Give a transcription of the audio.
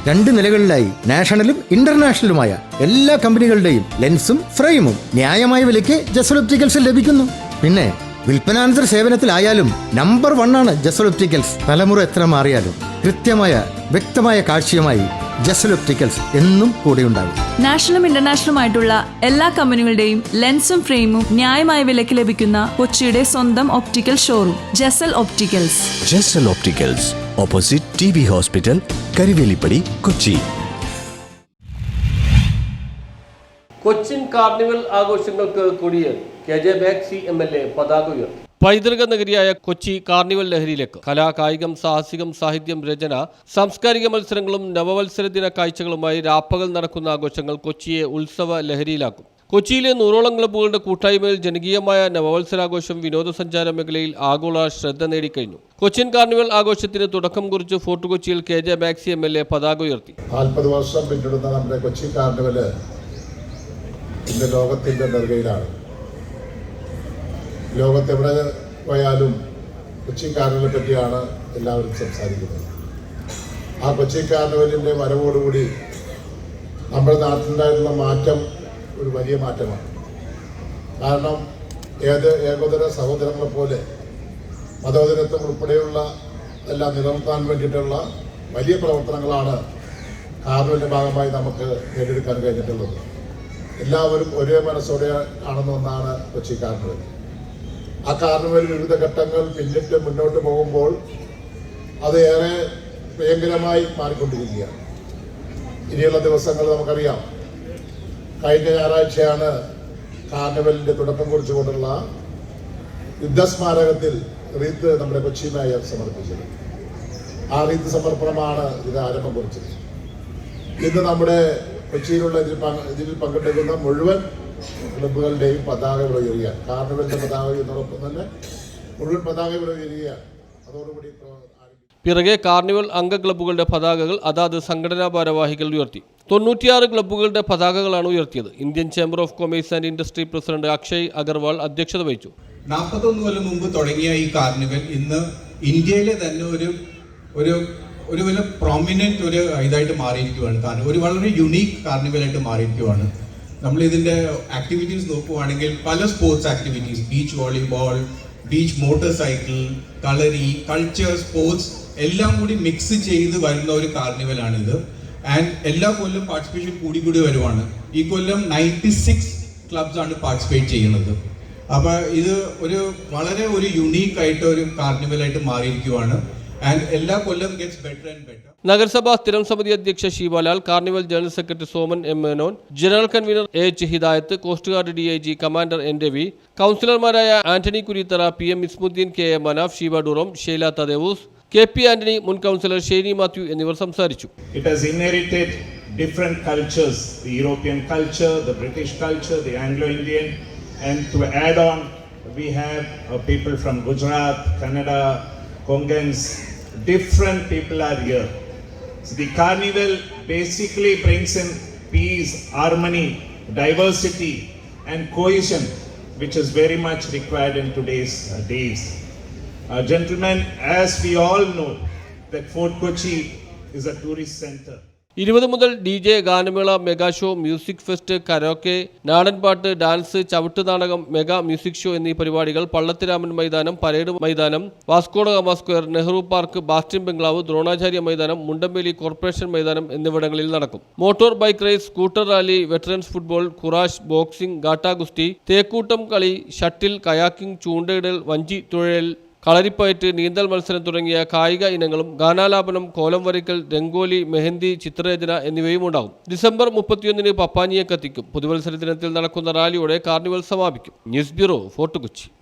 2 നിലകളിലായി നാഷണലും ഇന്റർനാഷണലുമായ എല്ലാ കമ്പനികളുടെയും ലെൻസും ഫ്രെയിമും ന്യായമായ വിലയ്ക്ക് ജസൽ ഒപ്റ്റിക്കൽസിൽ ലഭിക്കുന്നു. പിന്നെ വിൽപ്പനാനന്തര സേവനത്തിലായാലും നമ്പർ 1 ആണ് ജസൽ ഒപ്റ്റിക്കൽസ്. തലമുറ എത്ര മാറിയാലും കൃത്യമായ വ്യക്തമായ കാഴ്ചയുമായി ജസൽ ഒപ്റ്റിക്കൽസ് എന്നും കൂടെയുണ്ടാകും. നാഷണലും ഇന്റർനാഷണലുമായിട്ടുള്ള എല്ലാ കമ്പനികളുടെയും ലെൻസും ഫ്രെയിമും ന്യായമായ വിലയ്ക്ക് ലഭിക്കുന്ന കൊച്ചിയുടെ സ്വന്തം optical showroom Jasal opticals. Jasal opticals, opposite TB hospital, Karivelippady, Kochi. Cochin carnival ആഘോഷങ്ങൾക്ക് കൊടിയേറി. KJ മാക്സി MLA പതാക ഉയർത്തി. പൈതൃക നഗരിയായ കൊച്ചി കാർണിവൽ ലഹരിയിലേക്ക്. കലാ, കായികം, സാഹസികം, സാഹിത്യം, രചന, സാംസ്കാരിക മത്സരങ്ങളും നവവത്സര ദിന കാഴ്ചകളുമായി രാപ്പകൽ നടക്കുന്ന ആഘോഷങ്ങൾ കൊച്ചിയെ ഉത്സവ ലഹരിയിലാക്കും. കൊച്ചിയിലെ 100ഓളം ക്ലബ്ബുകളുടെ കൂട്ടായ്മയിൽ ജനകീയമായ നവവത്സരാഘോഷം വിനോദസഞ്ചാര മേഖലയിൽ ആഗോള ശ്രദ്ധ നേടിക്കഴിഞ്ഞു. കൊച്ചിൻ കാർണിവൽ ആഘോഷത്തിന് തുടക്കം കുറിച്ച് ഫോർട്ട് കൊച്ചിയിൽ KJ മാക്സി MLA പതാക ഉയർത്തി. 40 വർഷം പിന്നിടുന്ന നമ്മുടെ കൊച്ചി കാർണിവല് ഇന്ന് ലോകത്തിൻ്റെ നെറുകയിലാണ്. ലോകത്തെവിടെ പോയാലും കൊച്ചി കാർണിവലിനെ പറ്റിയാണ് എല്ലാവരും സംസാരിക്കുന്നത്. ആ കൊച്ചി കാർണിവലിൻ്റെ വരവോടുകൂടി നമ്മുടെ നാട്ടിലുണ്ടായിട്ടുള്ള മാറ്റം ഒരു വലിയ മാറ്റമാണ്. കാരണം ഏകോദര സഹോദരങ്ങളെ പോലെ മതോദരത്വം ഉൾപ്പെടെയുള്ള എല്ലാം നിലനിർത്താൻ വേണ്ടിയിട്ടുള്ള വലിയ പ്രവർത്തനങ്ങളാണ് കാർണിവലിൻ്റെ ഭാഗമായി നമുക്ക് നേടിയെടുക്കാൻ കഴിഞ്ഞിട്ടുള്ളത്. എല്ലാവരും ഒരേ മനസ്സോടെ കാണുന്ന ഒന്നാണ് കൊച്ചി കാർണിവൽ. ആ കാർണിവൽ വിവിധ ഘട്ടങ്ങൾ പിന്നിട്ട് മുന്നോട്ട് പോകുമ്പോൾ അത് ഏറെ ഭയങ്കരമായി മാറിക്കൊണ്ടിരിക്കുകയാണ്. ഇനിയുള്ള ദിവസങ്ങൾ നമുക്കറിയാം. കഴിഞ്ഞ ഞായറാഴ്ചയാണ് കാർണിവലിൻ്റെ തുടക്കം കുറിച്ചുകൊണ്ടുള്ള യുദ്ധസ്മാരകത്തിൽ റീത്ത് നമ്മുടെ കൊച്ചി മേയർ സമർപ്പിച്ചത്. ആ റീത്ത് സമർപ്പണമാണ് ഇത് ആരംഭം കുറിച്ചത്. ഇന്ന് നമ്മുടെ കൊച്ചിയിലുള്ള ഇതിൽ പങ്കെടുക്കുന്ന മുഴുവൻ ക്ലബ്ബുകളുടെയും പതാകകൾ ഉയരുകയാണ്. കാർണിവലിന്റെ പതാക എന്നോടൊപ്പം തന്നെ മുഴുവൻ പതാകകൾ ഉയരുകയാണ്. അതോടുകൂടി പിറകെ കാർണിവൽ അംഗ ക്ലബ്ബുകളുടെ പതാകകൾ അതാത് സംഘടനാ ഭാരവാഹികൾ ഉയർത്തി. 96 ക്ലബ്ബുകളുടെ പതാകകളാണ് ഉയർത്തിയത്. Indian chamber of commerce and industry president Akshay Agarwal അധ്യക്ഷത വഹിച്ചു. 41 കൊല്ലം മുമ്പ് തുടങ്ങിയ ഈ കാർണിവൽ ഇന്ന് ഇന്ത്യയിലെ തന്നെ ഒരു വലിയ പ്രോമിനന്റ് ഒരു ഇതായിട്ട് മാറിയിരിക്കുകയാണ്. കാരണം ഒരു വളരെ യുണീക്ക് കാർണിവലായിട്ട് മാറിയിരിക്കുകയാണ്. നമ്മൾ ഇതിന്റെ ആക്ടിവിറ്റീസ് നോക്കുവാണെങ്കിൽ പല sports activities, beach volleyball, beach motor cycle, kalari, culture, sports എല്ലാം കൂടി മിക്സ് ചെയ്ത് വരുന്ന ഒരു കാർണിവലാണിത്. ആൻഡ് എല്ലാ കൊല്ലം പാർട്ടിസിപ്പേഷൻ കൂടി വരുവാണ്. ഈ കൊല്ലം 96 ക്ലബ്സ് ആണ് പാർട്ടിസിപ്പേറ്റ് ചെയ്യുന്നത്. അപ്പൊ ഇത് വളരെ യുണീക്ക് ആയിട്ട് ഒരു കാർണിവലായിട്ട് മാറിയിരിക്കുകയാണ്. ആൻഡ് എല്ലാ കൊല്ലം ഗെറ്റ്സ് ബെറ്റർ ആൻഡ് ബെറ്റർ. നഗരസഭാ സ്ഥിരം സമിതി അധ്യക്ഷ Sheebalal, carnival general secretary Soman M. Menon, general convener AH Hidayath, coast guard DIG commander N. Ravi, കൗൺസിലർമാരായ Antony Kurithara, PM Ismuddeen, KA Manaf, Sheeba ഡുറോം, Sheila Thadevus, KP Antony, മുൻ കൗൺസിലർ ഷെയ്നി മാത്യു എന്നിവർ സംസാരിച്ചു. It has inherited different cultures, the European culture, the British culture, the Anglo-Indian, and to add on we have people from Gujarat, Kannada, Kongans, different people are here. So the carnival basically brings in peace, harmony, diversity and cohesion, which is very much required in today's days. Gentlemen, as we all know that Fort Kochi is a tourist center. 20 മുതൽ DJ, ഗാനമേള, mega show, music fest, karaoke, നാടൻപാട്ട്, dance, ചവിട്ട് നാടകം, mega music show എന്നീ പരിപാടികൾ പള്ളത്തിരാമൻ മൈതാനം, parade മൈതാനം, Vasco da Gama square, Nehru park, bastion bungalow, Dronacharya മൈതാനം, Mundamveli corporation മൈതാനം എന്നിവിടങ്ങളിൽ നടക്കും. Motor bike race, scooter rally, veterans football, kurash, boxing, ഗാട്ടാ ഗുസ്തി, തേക്കൂട്ടം കളി, ഷട്ടിൽ, കയാക്കിംഗ്, ചൂണ്ടയിടൽ, വഞ്ചി തുഴയൽ, കളരിപ്പയറ്റ്, നീന്തൽ മത്സരം തുടങ്ങിയ കായിക ഇനങ്ങളും ഗാനാലാപനം, കോലം വരയ്ക്കൽ, രംഗോലി, മെഹന്തി, ചിത്രരചന എന്നിവയും ഉണ്ടാകും. ഡിസംബർ 31 പപ്പാനിയെ കത്തിക്കും. പുതുവത്സര ദിനത്തിൽ നടക്കുന്ന റാലിയോടെ കാർണിവൽ സമാപിക്കും. News bureau, fort Kochi.